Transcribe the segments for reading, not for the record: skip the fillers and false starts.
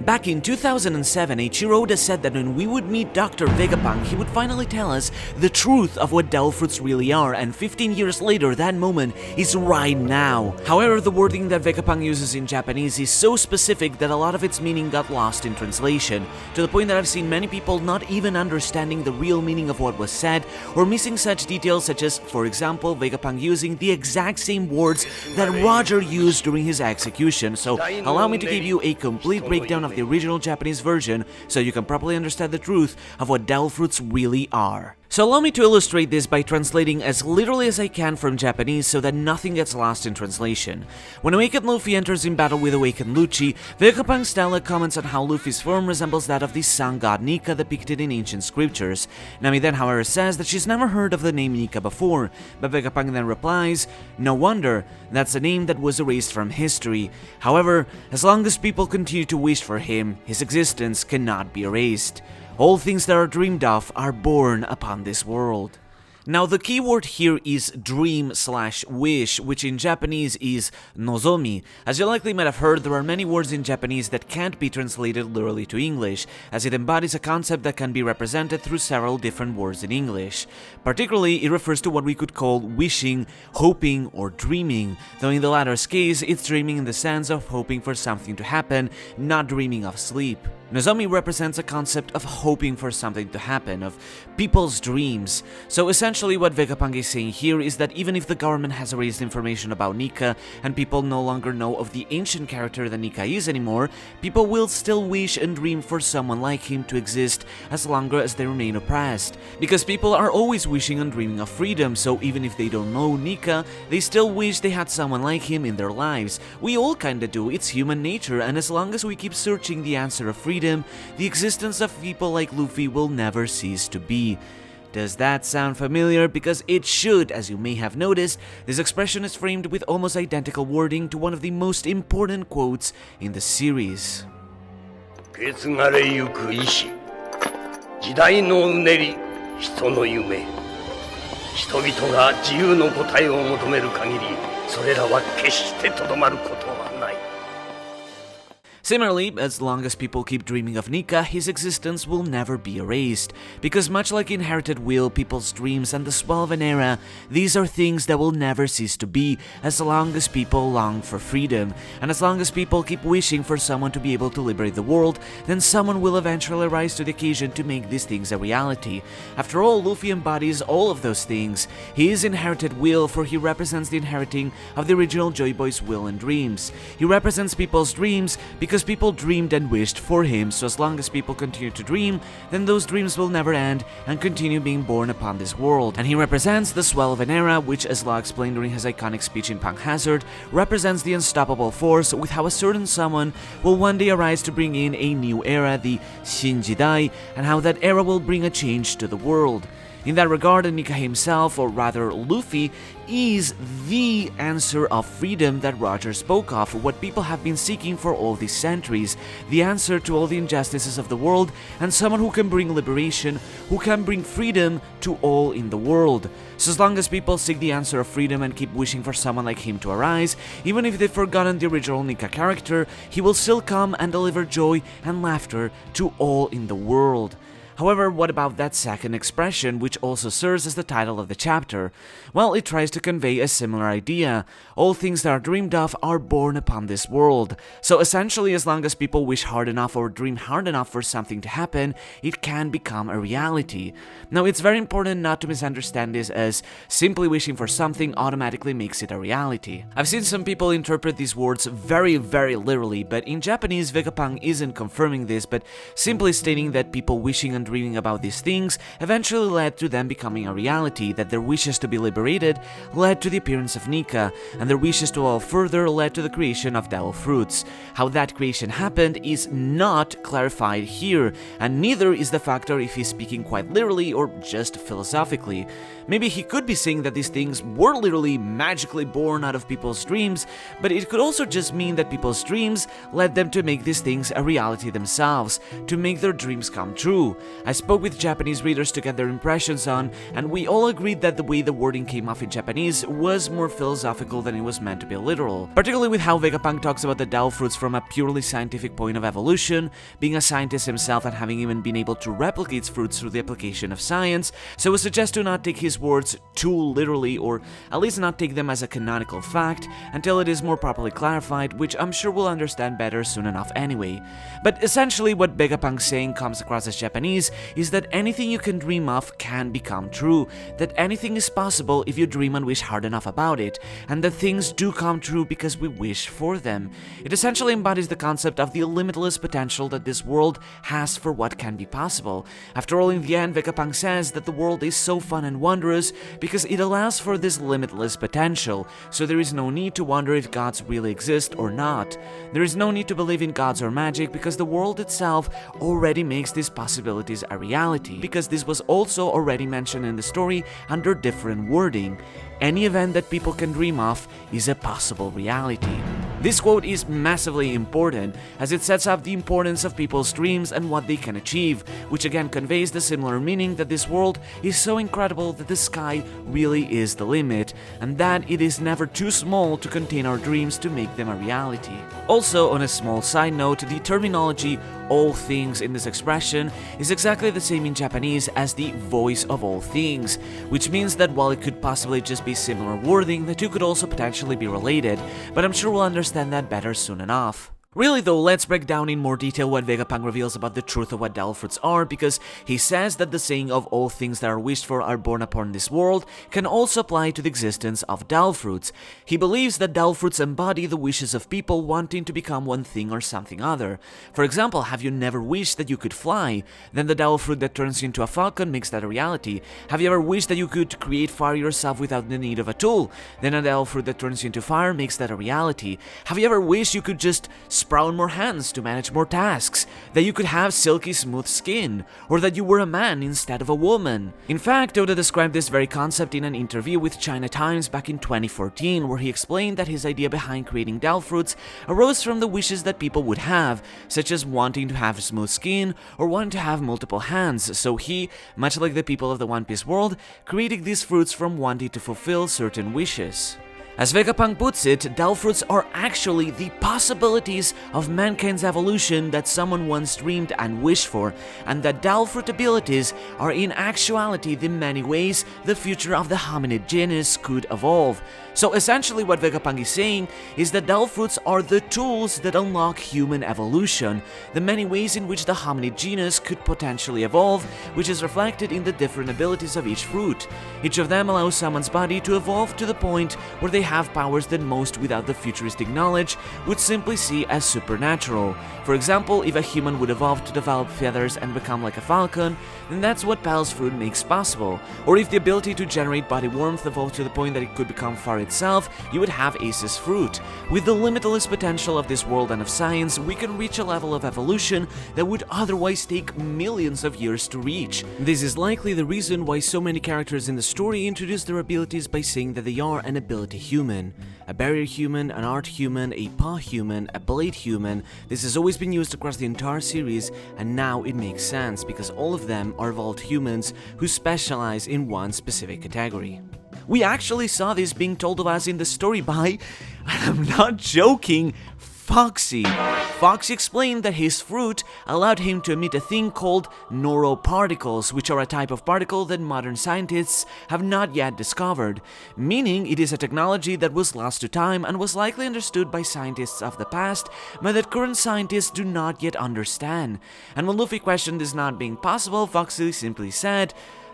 Back in 2007, Eiichiro Oda said that when we would meet Dr. Vegapunk, he would finally tell us the truth of what devil fruits really are, and 15 years later, that moment is right now. However, the wording that Vegapunk uses in Japanese is so specific that a lot of its meaning got lost in translation, to the point that I've seen many people not even understanding the real meaning of what was said, or missing such details such as, for example, Vegapunk using the exact same words that Roger used during his execution. So allow me to give you a complete breakdown of the original Japanese version so you can properly understand the truth of what devil fruits really are. So allow me to illustrate this by translating as literally as I can from Japanese so that nothing gets lost in translation. When Awakened Luffy enters in battle with Awakened Lucci, Vegapunk's Stella comments on how Luffy's form resembles that of the sun god Nika depicted in ancient scriptures. Nami then however says that she's never heard of the name Nika before, but Vegapunk then replies, "No wonder, that's a name that was erased from history. However, as long as people continue to wish for him, his existence cannot be erased. All things that are dreamed of are born upon this world." Now the key word here is dream/wish, which in Japanese is nozomi. As you likely might have heard, there are many words in Japanese that can't be translated literally to English, as it embodies a concept that can be represented through several different words in English. Particularly, it refers to what we could call wishing, hoping, or dreaming, though in the latter's case, it's dreaming in the sense of hoping for something to happen, not dreaming of sleep. Nozomi represents a concept of hoping for something to happen, of people's dreams. So essentially what Vegapunk is saying here is that even if the government has erased information about Nika, and people no longer know of the ancient character that Nika is anymore, people will still wish and dream for someone like him to exist as long as they remain oppressed. Because people are always wishing and dreaming of freedom, so even if they don't know Nika, they still wish they had someone like him in their lives. We all kinda do, it's human nature, and as long as we keep searching the answer of freedom, the existence of people like Luffy will never cease to be. Does that sound familiar? Because it should. As you may have noticed, this expression is framed with almost identical wording to one of the most important quotes in the series. 受け継がれゆく意志、時代のうねり、人の夢。人々が自由の答えを求める限り、それらは決してとどまることはない。 Similarly, as long as people keep dreaming of Nika, his existence will never be erased, because much like inherited will, people's dreams, and the swell of an era, these are things that will never cease to be as long as people long for freedom, and as long as people keep wishing for someone to be able to liberate the world, then someone will eventually rise to the occasion to make these things a reality. After all, Luffy embodies all of those things. He is inherited will, for he represents the inheriting of the original Joy Boy's will and dreams. He represents people's dreams because people dreamed and wished for him, so as long as people continue to dream, then those dreams will never end and continue being born upon this world. And he represents the swell of an era, which, as Law explained during his iconic speech in Punk Hazard, represents the unstoppable force with how a certain someone will one day arise to bring in a new era, the Shinjidai, and how that era will bring a change to the world. In that regard, Nika himself, or rather Luffy, is the answer of freedom that Roger spoke of, what people have been seeking for all these centuries, the answer to all the injustices of the world, and someone who can bring liberation, who can bring freedom to all in the world. So as long as people seek the answer of freedom and keep wishing for someone like him to arise, even if they've forgotten the original Nika character, he will still come and deliver joy and laughter to all in the world. However, what about that second expression, which also serves as the title of the chapter? Well, it tries to convey a similar idea. All things that are dreamed of are born upon this world. So essentially, as long as people wish hard enough or dream hard enough for something to happen, it can become a reality. Now, it's very important not to misunderstand this as simply wishing for something automatically makes it a reality. I've seen some people interpret these words very literally, but in Japanese, Vegapunk isn't confirming this, but simply stating that people wishing and dreaming about these things eventually led to them becoming a reality, that their wishes to be liberated led to the appearance of Nika, and their wishes to evolve further led to the creation of devil fruits. How that creation happened is not clarified here, and neither is the factor if he's speaking quite literally or just philosophically. Maybe he could be saying that these things were literally magically born out of people's dreams, but it could also just mean that people's dreams led them to make these things a reality themselves, to make their dreams come true. I spoke with Japanese readers to get their impressions on, and we all agreed that the way the wording came off in Japanese was more philosophical than it was meant to be literal, particularly with how Vegapunk talks about the Dao fruits from a purely scientific point of evolution, being a scientist himself and having even been able to replicate fruits through the application of science, so we suggest to not take his words too literally, or at least not take them as a canonical fact, until it is more properly clarified, which I'm sure we'll understand better soon enough anyway. But essentially what Vegapunk's saying comes across as Japanese is that anything you can dream of can become true, that anything is possible if you dream and wish hard enough about it, and that things do come true because we wish for them. It essentially embodies the concept of the limitless potential that this world has for what can be possible. After all, in the end, Vegapunk says that the world is so fun and wondrous because it allows for this limitless potential, so there is no need to wonder if gods really exist or not. There is no need to believe in gods or magic because the world itself already makes these possibilities a reality, because this was also already mentioned in the story under different wording. Any event that people can dream of is a possible reality. This quote is massively important, as it sets up the importance of people's dreams and what they can achieve, which again conveys the similar meaning that this world is so incredible that the sky really is the limit, and that it is never too small to contain our dreams to make them a reality. Also, on a small side note, the terminology all things in this expression is exactly the same in Japanese as the voice of all things, which means that while it could possibly just be similar wording, the two could also potentially be related, but I'm sure we'll understand that better soon enough. Really though, let's break down in more detail what Vegapunk reveals about the truth of what Dao fruits are, because he says that the saying of all things that are wished for are born upon this world can also apply to the existence of Dao fruits. He believes that Dao fruits embody the wishes of people wanting to become one thing or something other. For example, have you never wished that you could fly? Then the Dao fruit that turns you into a falcon makes that a reality. Have you ever wished that you could create fire yourself without the need of a tool? Then a Dao fruit that turns you into fire makes that a reality. Have you ever wished you could just sprout more hands to manage more tasks, that you could have silky smooth skin, or that you were a man instead of a woman? In fact, Oda described this very concept in an interview with China Times back in 2014, where he explained that his idea behind creating Dao fruits arose from the wishes that people would have, such as wanting to have smooth skin or wanting to have multiple hands, so he, much like the people of the One Piece world, created these fruits from wanting to fulfill certain wishes. As Vegapunk puts it, Dao fruits are actually the possibilities of mankind's evolution that someone once dreamed and wished for, and that Dao fruit abilities are in actuality the many ways the future of the hominid genus could evolve. So essentially what Vegapunk is saying is that Dao fruits are the tools that unlock human evolution, the many ways in which the hominid genus could potentially evolve, which is reflected in the different abilities of each fruit. Each of them allows someone's body to evolve to the point where they have powers that most without the futuristic knowledge would simply see as supernatural. For example, if a human would evolve to develop feathers and become like a falcon, then that's what Pal's fruit makes possible. Or if the ability to generate body warmth evolved to the point that it could become fire itself, you would have Ace's fruit. With the limitless potential of this world and of science, we can reach a level of evolution that would otherwise take millions of years to reach. This is likely the reason why so many characters in the story introduce their abilities by saying that they are an ability human. A barrier human, an art human, a paw human, a blade human. This has always been used across the entire series, and now it makes sense because all of them are evolved humans who specialize in one specific category. We actually saw this being told of us in the story by, I'm not joking, Foxy. Foxy explained that his fruit allowed him to emit a thing called neuroparticles, which are a type of particle that modern scientists have not yet discovered, meaning it is a technology that was lost to time and was likely understood by scientists of the past, but that current scientists do not yet understand. And when Luffy questioned this not being possible, Foxy simply said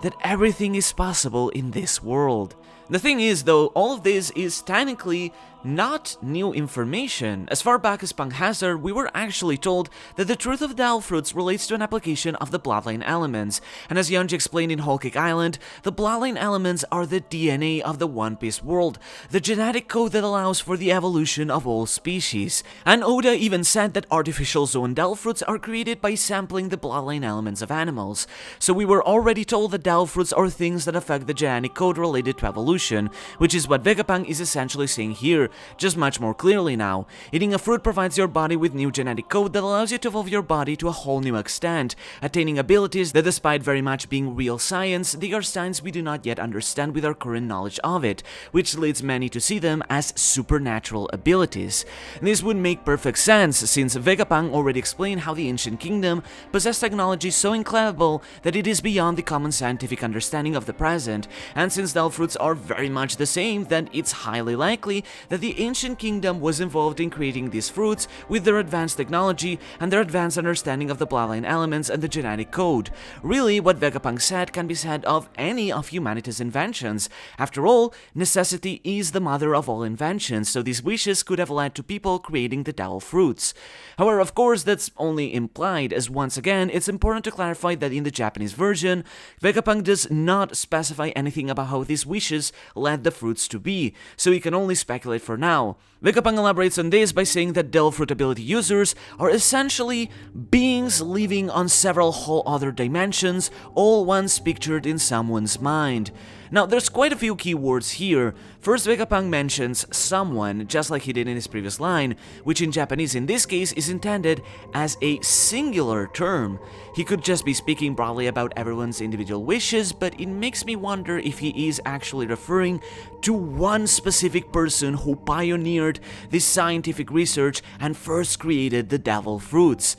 that everything is possible in this world. The thing is, though, all of this is technically not new information. As far back as Punk Hazard, we were actually told that the truth of Dao fruits relates to an application of the bloodline elements, and as Yonji explained in Whole Cake Island, the bloodline elements are the DNA of the One Piece world, the genetic code that allows for the evolution of all species. And Oda even said that artificial Zoan Dao fruits are created by sampling the bloodline elements of animals. So we were already told that Dao fruits are things that affect the genetic code related to evolution, evolution, which is what Vegapunk is essentially saying here, just much more clearly now. Eating a fruit provides your body with new genetic code that allows you to evolve your body to a whole new extent, attaining abilities that, despite very much being real science, they are science we do not yet understand with our current knowledge of it, which leads many to see them as supernatural abilities. This would make perfect sense, since Vegapunk already explained how the Ancient Kingdom possessed technology so incredible that it is beyond the common scientific understanding of the present, and since Devil Fruits are very much the same, then it's highly likely that the Ancient Kingdom was involved in creating these fruits with their advanced technology and their advanced understanding of the bloodline elements and the genetic code. Really, what Vegapunk said can be said of any of humanity's inventions. After all, necessity is the mother of all inventions, so these wishes could have led to people creating the Devil Fruits. However, of course, that's only implied, as once again, it's important to clarify that in the Japanese version, Vegapunk does not specify anything about how these wishes led the fruits to be, so we can only speculate for now. Vegapunk elaborates on this by saying that Devil Fruit ability users are essentially beings living on several whole other dimensions, all once pictured in someone's mind. Now, there's quite a few key words here. First, Vegapunk mentions someone, just like he did in his previous line, which in Japanese in this case is intended as a singular term. He could just be speaking broadly about everyone's individual wishes, but it makes me wonder if he is actually referring to one specific person who pioneered this scientific research and first created the Devil Fruits.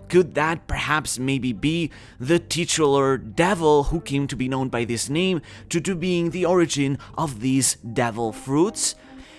Could that perhaps maybe be the titular devil who came to be known by this name due to being the origin of these Devil Fruits?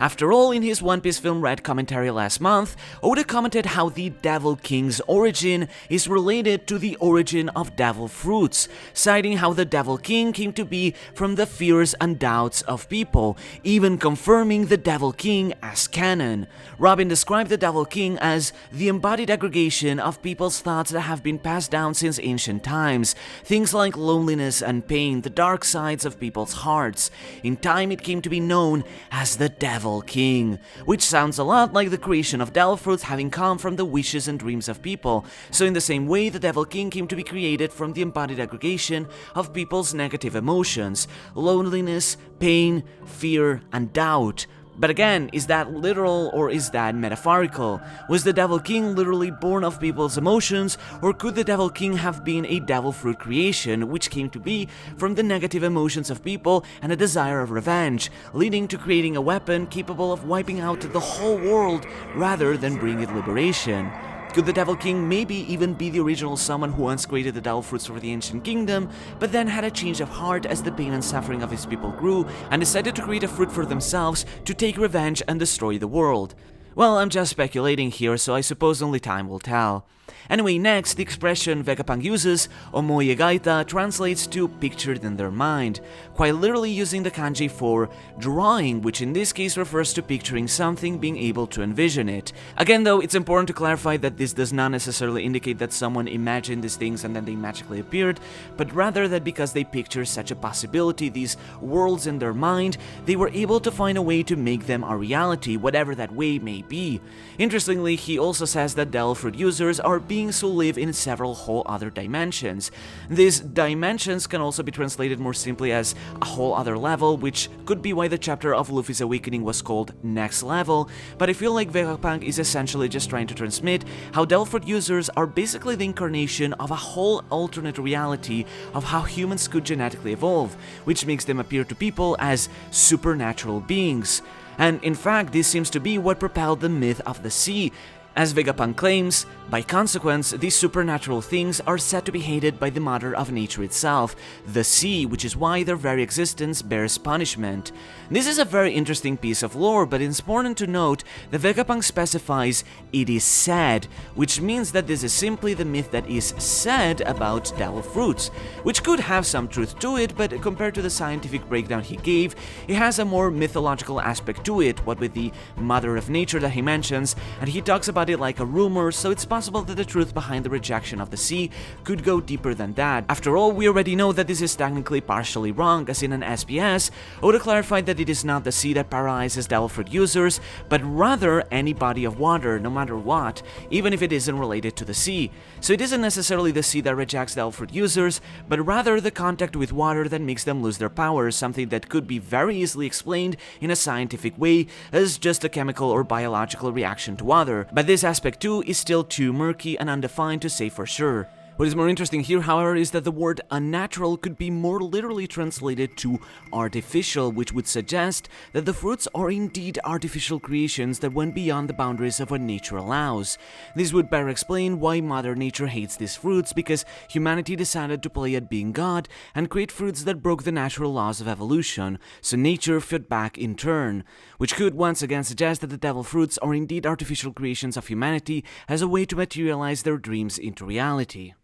After all, in his One Piece film Red commentary last month, Oda commented how the Devil King's origin is related to the origin of Devil Fruits, citing how the Devil King came to be from the fears and doubts of people, even confirming the Devil King as canon. Robin described the Devil King as the embodied aggregation of people's thoughts that have been passed down since ancient times, things like loneliness and pain, the dark sides of people's hearts. In time, it came to be known as the Devil King, which sounds a lot like the creation of Devil Fruits having come from the wishes and dreams of people. So in the same way, the Devil King came to be created from the embodied aggregation of people's negative emotions, loneliness, pain, fear, and doubt. But again, is that literal or is that metaphorical? Was the Devil King literally born of people's emotions, or could the Devil King have been a Devil Fruit creation, which came to be from the negative emotions of people and a desire of revenge, leading to creating a weapon capable of wiping out the whole world rather than bringing liberation? Could the Devil King maybe even be the original someone who once created the Devil Fruits for the Ancient Kingdom, but then had a change of heart as the pain and suffering of his people grew, and decided to create a fruit for themselves to take revenge and destroy the world? Well, I'm just speculating here, so I suppose only time will tell. Anyway, next, the expression Vegapunk uses, omoi egaita, translates to pictured in their mind, quite literally using the kanji for drawing, which in this case refers to picturing something, being able to envision it. Again though, it's important to clarify that this does not necessarily indicate that someone imagined these things and then they magically appeared, but rather that because they picture such a possibility, these worlds in their mind, they were able to find a way to make them a reality, whatever that way may be. Interestingly, he also says that Devil Fruit users are beings who live in several whole other dimensions. These dimensions can also be translated more simply as a whole other level, which could be why the chapter of Luffy's awakening was called Next Level, but I feel like Vegapunk is essentially just trying to transmit how Devil Fruit users are basically the incarnation of a whole alternate reality of how humans could genetically evolve, which makes them appear to people as supernatural beings. And in fact, this seems to be what propelled the myth of the sea. As Vegapunk claims, by consequence, these supernatural things are said to be hated by the mother of nature itself, the sea, which is why their very existence bears punishment. This is a very interesting piece of lore, but it's important to note that Vegapunk specifies it is said, which means that this is simply the myth that is said about Devil Fruits, which could have some truth to it, but compared to the scientific breakdown he gave, it has a more mythological aspect to it, what with the mother of nature that he mentions, and he talks about about it like a rumor, so it's possible that the truth behind the rejection of the sea could go deeper than that. After all, we already know that this is technically partially wrong, as in an SPS, Oda clarified that it is not the sea that paralyzes devil fruit users, but rather any body of water, no matter what, even if it isn't related to the sea. So it isn't necessarily the sea that rejects devil fruit users, but rather the contact with water that makes them lose their powers, something that could be very easily explained in a scientific way as just a chemical or biological reaction to water. But this aspect too is still too murky and undefined to say for sure. What is more interesting here, however, is that the word unnatural could be more literally translated to artificial, which would suggest that the fruits are indeed artificial creations that went beyond the boundaries of what nature allows. This would better explain why Mother Nature hates these fruits, because humanity decided to play at being God and create fruits that broke the natural laws of evolution, so nature fought back in turn, which could once again suggest that the devil fruits are indeed artificial creations of humanity as a way to materialize their dreams into reality.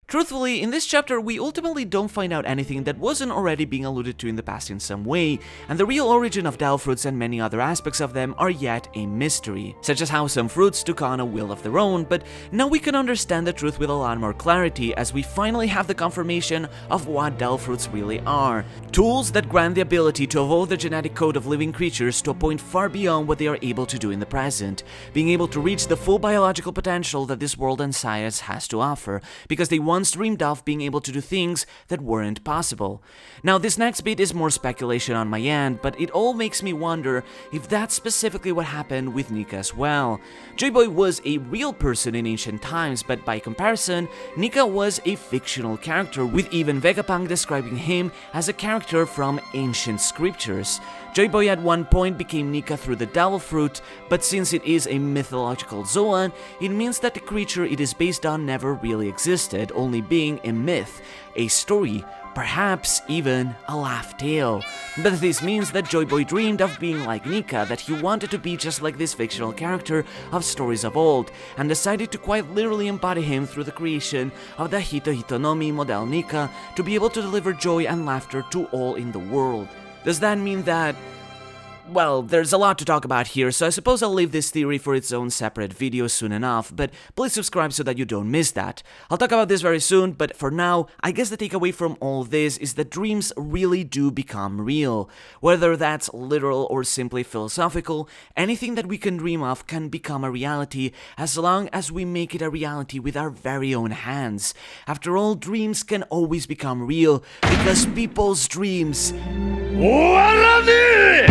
Truthfully, in this chapter, we ultimately don't find out anything that wasn't already being alluded to in the past in some way, and the real origin of devil fruits and many other aspects of them are yet a mystery, such as how some fruits took on a will of their own, but now we can understand the truth with a lot more clarity as we finally have the confirmation of what devil fruits really are. Tools that grant the ability to evolve the genetic code of living creatures to a point far beyond what they are able to do in the present, being able to reach the full biological potential that this world and science has to offer, because they once dreamed of being able to do things that weren't possible. Now, this next bit is more speculation on my end, but it all makes me wonder if that's specifically what happened with Nika as well. Joy Boy was a real person in ancient times, but by comparison, Nika was a fictional character, with even Vegapunk describing him as a character from ancient scriptures. Joy Boy at one point became Nika through the devil fruit, but since it is a mythological Zoan, it means that the creature it is based on never really existed, only being a myth, a story, perhaps even a laugh tale. But this means that Joy Boy dreamed of being like Nika, that he wanted to be just like this fictional character of stories of old, and decided to quite literally embody him through the creation of the Hito Hitonomi model Nika to be able to deliver joy and laughter to all in the world. Does that mean that... Well, there's a lot to talk about here, so I suppose I'll leave this theory for its own separate video soon enough, but please subscribe so that you don't miss that. I'll talk about this very soon, but for now, I guess the takeaway from all this is that dreams really do become real. Whether that's literal or simply philosophical, anything that we can dream of can become a reality as long as we make it a reality with our very own hands. After all, dreams can always become real because people's dreams... 終わらねえ